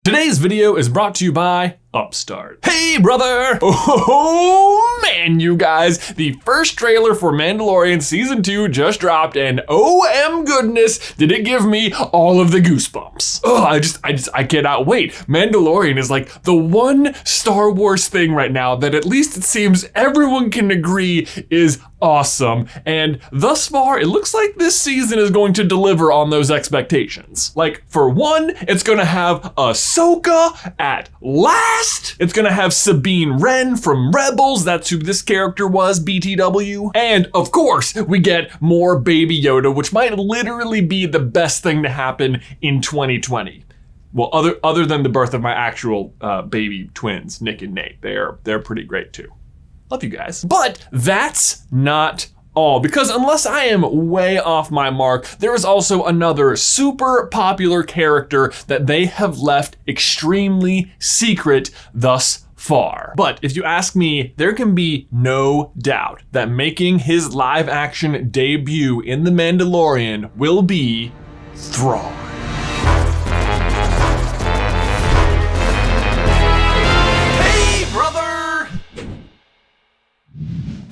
Today's video is brought to you by Upstart. Hey brother! Oh man, you guys, the first trailer for Mandalorian Season 2 just dropped and OM goodness, did it give me all of the goosebumps. Oh, I cannot wait. Mandalorian is like the one Star Wars thing right now that at least it seems everyone can agree is awesome. And thus far, it looks like this season is going to deliver on those expectations. Like, for one, it's gonna have Ahsoka at last. It's gonna have Sabine Wren from Rebels, that's who this character was, BTW. And of course, we get more Baby Yoda, which might literally be the best thing to happen in 2020. Well, other than the birth of my actual baby twins, Nick and Nate. They're pretty great too. Love you guys. But that's not all, because unless I am way off my mark, there is also another super popular character that they have left extremely secret thus far. But if you ask me, there can be no doubt that making his live action debut in The Mandalorian will be Thrawn.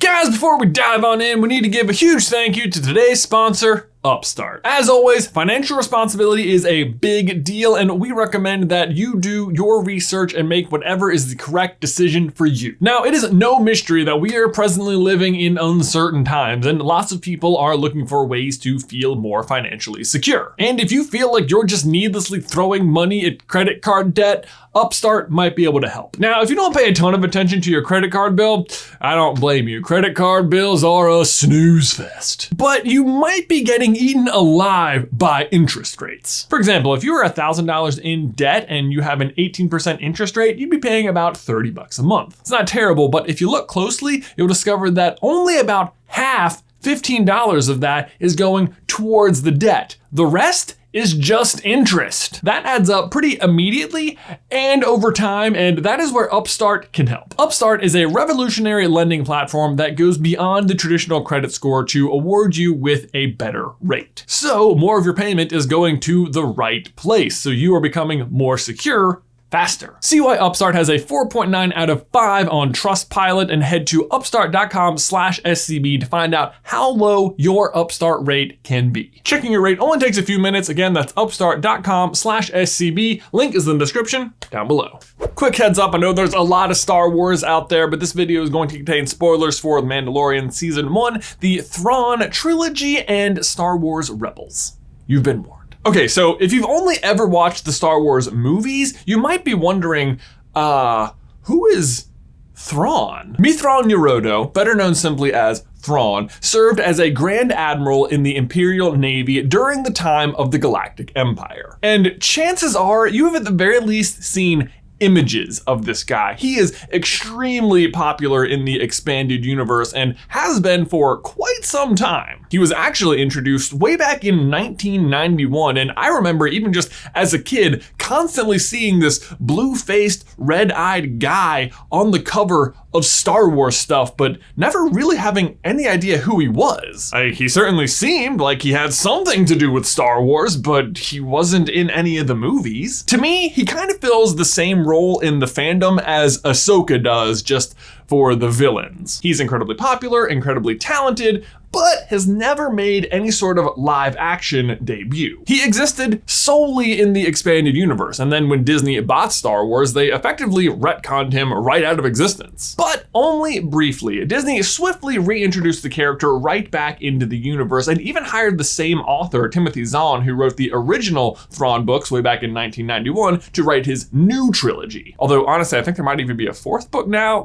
Guys, before we dive on in, we need to give a huge thank you to today's sponsor, Upstart. As always, financial responsibility is a big deal, and we recommend that you do your research and make whatever is the correct decision for you. Now, it is no mystery that we are presently living in uncertain times, and lots of people are looking for ways to feel more financially secure. And if you feel like you're just needlessly throwing money at credit card debt, Upstart might be able to help. Now, if you don't pay a ton of attention to your credit card bill, I don't blame you. Credit card bills are a snooze fest. But you might be getting eaten alive by interest rates. For example, if you were $1,000 in debt and you have an 18% interest rate, you'd be paying about $30 a month. It's not terrible, but if you look closely, you'll discover that only about half, $15 of that, is going towards the debt. The rest is just interest. That adds up pretty immediately and over time, and that is where Upstart can help. Upstart is a revolutionary lending platform that goes beyond the traditional credit score to award you with a better rate. So more of your payment is going to the right place, so you are becoming more secure faster. See why Upstart has a 4.9 out of 5 on Trustpilot, and head to upstart.com/SCB to find out how low your Upstart rate can be. Checking your rate only takes a few minutes. Again, that's upstart.com/SCB. Link is in the description down below. Quick heads up, I know there's a lot of Star Wars out there, but this video is going to contain spoilers for The Mandalorian Season 1, the Thrawn trilogy, and Star Wars Rebels. You've been warned. Okay, so if you've only ever watched the Star Wars movies, you might be wondering, who is Thrawn? Thrawn Roanoke, better known simply as Thrawn, served as a Grand Admiral in the Imperial Navy during the time of the Galactic Empire. And chances are you have at the very least seen images of this guy. He is extremely popular in the expanded universe and has been for quite some time. He was actually introduced way back in 1991, and I remember even just as a kid constantly seeing this blue-faced, red-eyed guy on the cover of Star Wars stuff, but never really having any idea who he was. He certainly seemed like he had something to do with Star Wars, but he wasn't in any of the movies. To me, he kind of fills the same role in the fandom as Ahsoka does, just for the villains. He's incredibly popular, incredibly talented, but has never made any sort of live action debut. He existed solely in the expanded universe, and then when Disney bought Star Wars, they effectively retconned him right out of existence. But only briefly. Disney swiftly reintroduced the character right back into the universe, and even hired the same author, Timothy Zahn, who wrote the original Thrawn books way back in 1991, to write his new trilogy. Although honestly, I think there might even be a fourth book now.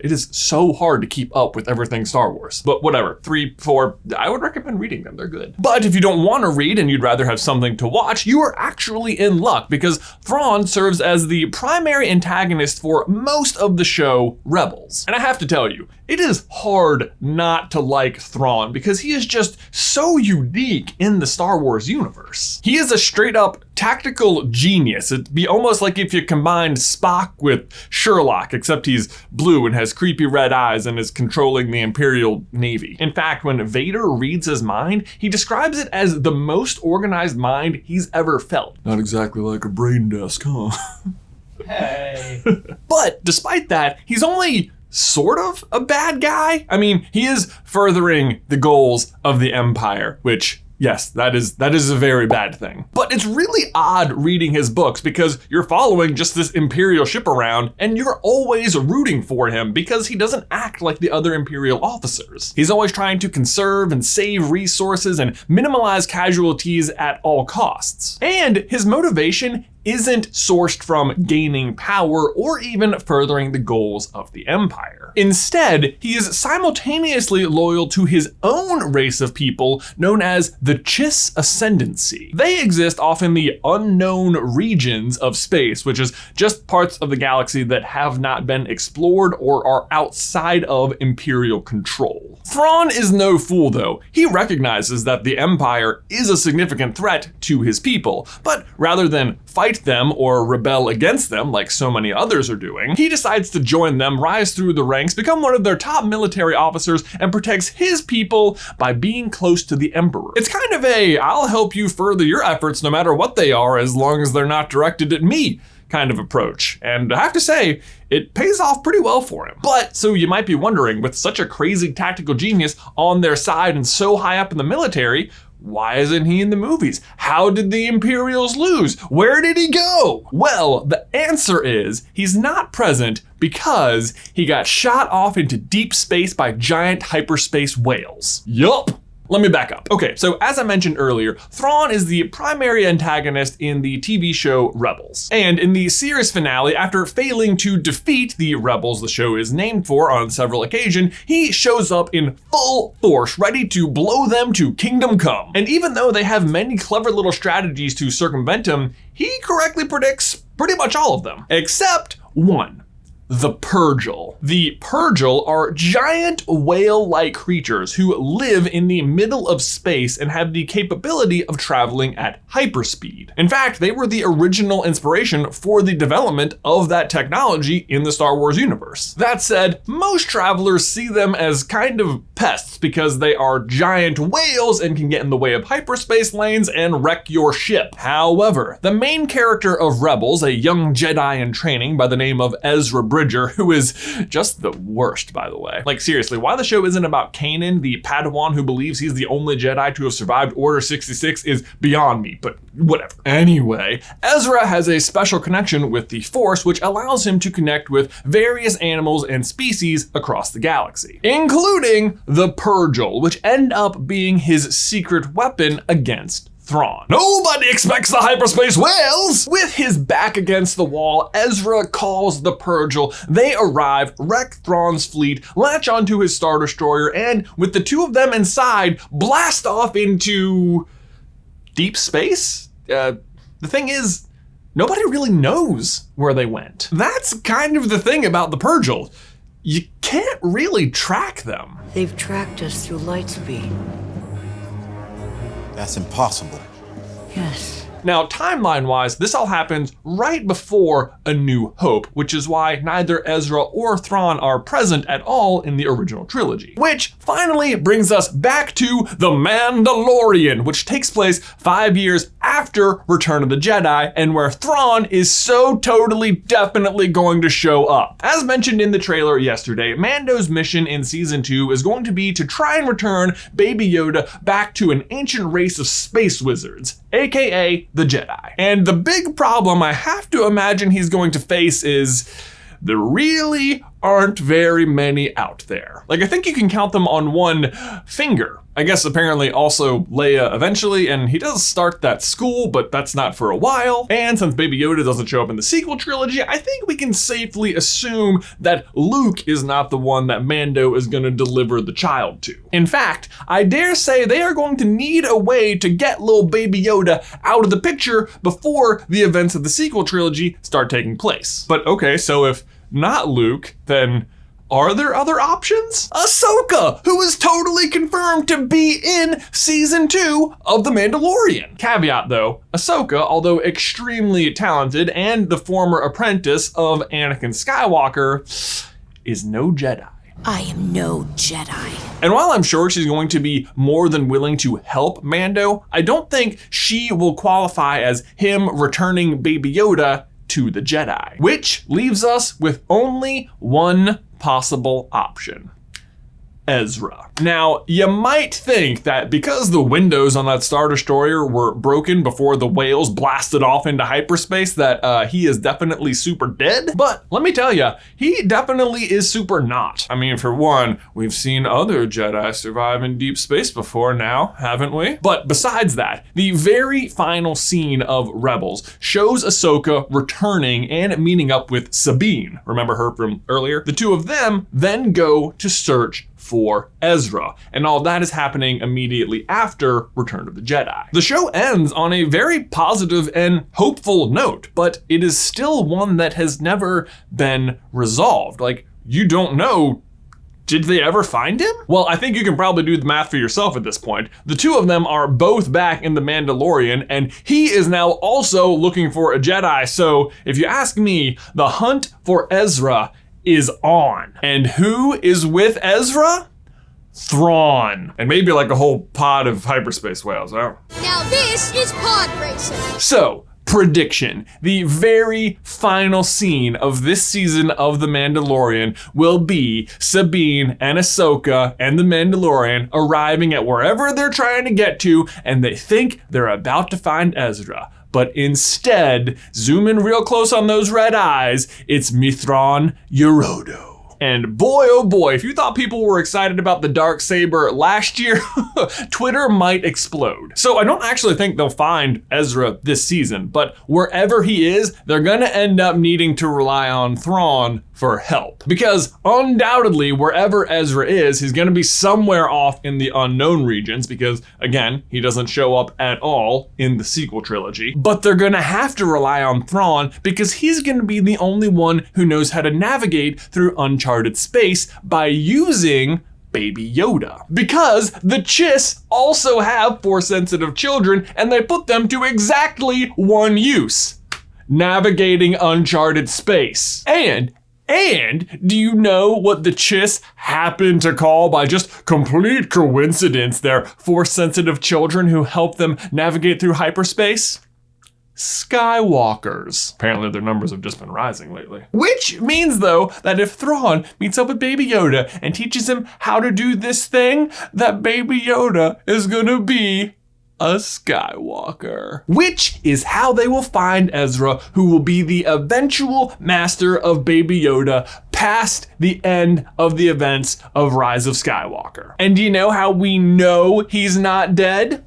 It is so hard to keep up with everything Star Wars. But whatever, 3, 4, I would recommend reading them, they're good. But if you don't want to read and you'd rather have something to watch, you are actually in luck, because Thrawn serves as the primary antagonist for most of the show Rebels. And I have to tell you, it is hard not to like Thrawn because he is just so unique in the Star Wars universe. He is a straight up tactical genius. It'd be almost like if you combined Spock with Sherlock, except he's blue and has creepy red eyes and is controlling the Imperial Navy. In fact, when Vader reads his mind, he describes it as the most organized mind he's ever felt. Not exactly like a brain desk, huh? Hey. But despite that, he's only sort of a bad guy. I mean, he is furthering the goals of the Empire, which, yes, that is a very bad thing. But it's really odd reading his books because you're following just this Imperial ship around and you're always rooting for him because he doesn't act like the other Imperial officers. He's always trying to conserve and save resources and minimize casualties at all costs. And his motivation isn't sourced from gaining power or even furthering the goals of the Empire. Instead, he is simultaneously loyal to his own race of people known as the Chiss Ascendancy. They exist off in the unknown regions of space, which is just parts of the galaxy that have not been explored or are outside of Imperial control. Thrawn is no fool though. He recognizes that the Empire is a significant threat to his people, but rather than fight them or rebel against them like so many others are doing, he decides to join them, rise through the ranks, become one of their top military officers, and protects his people by being close to the Emperor. It's kind of a, I'll help you further your efforts no matter what they are as long as they're not directed at me kind of approach. And I have to say, it pays off pretty well for him. But, so you might be wondering, with such a crazy tactical genius on their side and so high up in the military, why isn't he in the movies? How did the Imperials lose? Where did he go? Well, the answer is he's not present because he got shot off into deep space by giant hyperspace whales. Yup. Let me back up. Okay, so as I mentioned earlier, Thrawn is the primary antagonist in the TV show Rebels. And in the series finale, after failing to defeat the rebels the show is named for on several occasions, he shows up in full force, ready to blow them to kingdom come. And even though they have many clever little strategies to circumvent him, he correctly predicts pretty much all of them, except one. The Purrgil. The Purrgil are giant whale-like creatures who live in the middle of space and have the capability of traveling at hyperspeed. In fact, they were the original inspiration for the development of that technology in the Star Wars universe. That said, most travelers see them as kind of pests because they are giant whales and can get in the way of hyperspace lanes and wreck your ship. However, the main character of Rebels, a young Jedi in training by the name of Ezra Bridger, who is just the worst, by the way. Like, seriously, why the show isn't about Kanan, the Padawan who believes he's the only Jedi to have survived Order 66 is beyond me, but whatever. Anyway, Ezra has a special connection with the Force, which allows him to connect with various animals and species across the galaxy, including the Purrgil, which end up being his secret weapon against Thrawn. Nobody expects the hyperspace whales! With his back against the wall, Ezra calls the Purrgil. They arrive, wreck Thrawn's fleet, latch onto his Star Destroyer, and with the two of them inside, blast off into deep space? The thing is, nobody really knows where they went. That's kind of the thing about the Purrgil. You can't really track them. They've tracked us through light speed. That's impossible. Yes. Now, timeline-wise, this all happens right before A New Hope, which is why neither Ezra or Thrawn are present at all in the original trilogy. Which finally brings us back to The Mandalorian, which takes place 5 years after Return of the Jedi, and where Thrawn is so totally definitely going to show up. As mentioned in the trailer yesterday, Mando's mission in Season 2 is going to be to try and return Baby Yoda back to an ancient race of space wizards, aka the Jedi. And the big problem I have to imagine he's going to face is there really aren't very many out there. Like, I think you can count them on one finger. I guess apparently also Leia eventually, and he does start that school, but that's not for a while. And since Baby Yoda doesn't show up in the sequel trilogy, I think we can safely assume that Luke is not the one that Mando is gonna deliver the child to. In fact, I dare say they are going to need a way to get little Baby Yoda out of the picture before the events of the sequel trilogy start taking place. But okay, so if not Luke, then Are there other options? Ahsoka, who is totally confirmed to be in season 2 of The Mandalorian. Caveat though, Ahsoka, although extremely talented and the former apprentice of Anakin Skywalker, is no Jedi. I am no Jedi. And while I'm sure she's going to be more than willing to help Mando, I don't think she will qualify as him returning Baby Yoda to the Jedi. Which leaves us with only one possible option. Ezra. Now, you might think that because the windows on that Star Destroyer were broken before the whales blasted off into hyperspace that he is definitely super dead, but let me tell you, he definitely is super not. I mean, for one, we've seen other Jedi survive in deep space before now, haven't we? But besides that, the very final scene of Rebels shows Ahsoka returning and meeting up with Sabine. Remember her from earlier? The two of them then go to search for Ezra, and all that is happening immediately after Return of the Jedi. The show ends on a very positive and hopeful note, but it is still one that has never been resolved. Like, you don't know, did they ever find him? Well, I think you can probably do the math for yourself at this point. The two of them are both back in The Mandalorian, and he is now also looking for a Jedi, so if you ask me, the hunt for Ezra is on. And who is with Ezra? Thrawn. And maybe like a whole pod of hyperspace whales. Now this is pod racing. So, prediction. The very final scene of this season of The Mandalorian will be Sabine and Ahsoka and The Mandalorian arriving at wherever they're trying to get to, and they think they're about to find Ezra. But instead, zoom in real close on those red eyes, it's Thrawn Yorodo. And boy, oh boy, if you thought people were excited about the Darksaber last year, Twitter might explode. So I don't actually think they'll find Ezra this season, but wherever he is, they're gonna end up needing to rely on Thrawn for help. Because undoubtedly, wherever Ezra is, he's gonna be somewhere off in the unknown regions because, again, he doesn't show up at all in the sequel trilogy. But they're gonna have to rely on Thrawn because he's gonna be the only one who knows how to navigate through uncharted space by using Baby Yoda. Because the Chiss also have Force-sensitive children and they put them to exactly one use: navigating uncharted space. And do you know what the Chiss happen to call, by just complete coincidence, their Force-sensitive children who help them navigate through hyperspace? Skywalkers. Apparently their numbers have just been rising lately. Which means though, that if Thrawn meets up with Baby Yoda and teaches him how to do this thing, that Baby Yoda is gonna be a Skywalker. Which is how they will find Ezra, who will be the eventual master of Baby Yoda past the end of the events of Rise of Skywalker. And do you know how we know he's not dead?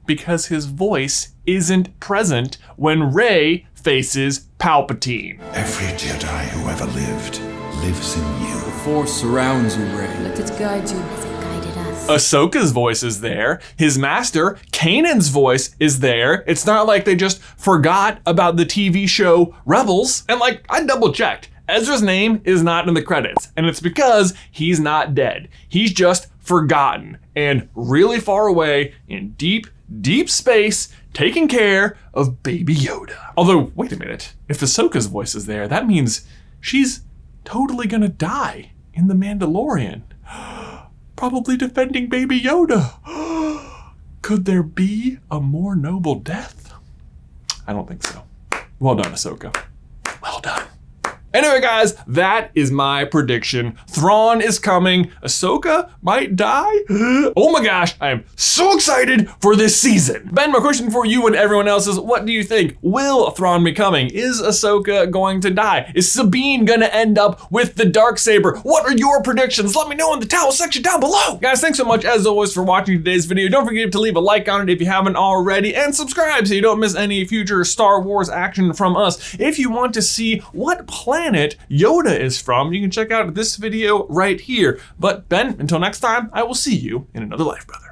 Because his voice isn't present when Rey faces Palpatine. Every Jedi who ever lived lives in you. The Force surrounds you, Rey. Let it guide you. As it guided us. Ahsoka's voice is there. His master, Kanan's voice, is there. It's not like they just forgot about the TV show Rebels. And like, I double checked. Ezra's name is not in the credits, and it's because he's not dead. He's just forgotten and really far away in deep space, taking care of Baby Yoda. Although, wait a minute, if Ahsoka's voice is there, that means she's totally gonna die in The Mandalorian. Probably defending Baby Yoda. Could there be a more noble death? I don't think so. Well done, Ahsoka. Well done. Anyway, guys, that is my prediction. Thrawn is coming. Ahsoka might die. Oh my gosh, I am so excited for this season. Ben, my question for you and everyone else is, what do you think? Will Thrawn be coming? Is Ahsoka going to die? Is Sabine gonna end up with the Darksaber? What are your predictions? Let me know in the towel section down below. Guys, thanks so much as always for watching today's video. Don't forget to leave a like on it if you haven't already, and subscribe so you don't miss any future Star Wars action from us. If you want to see what planet Yoda is from, you can check out this video right here. But Ben, until next time, I will see you in another life, brother.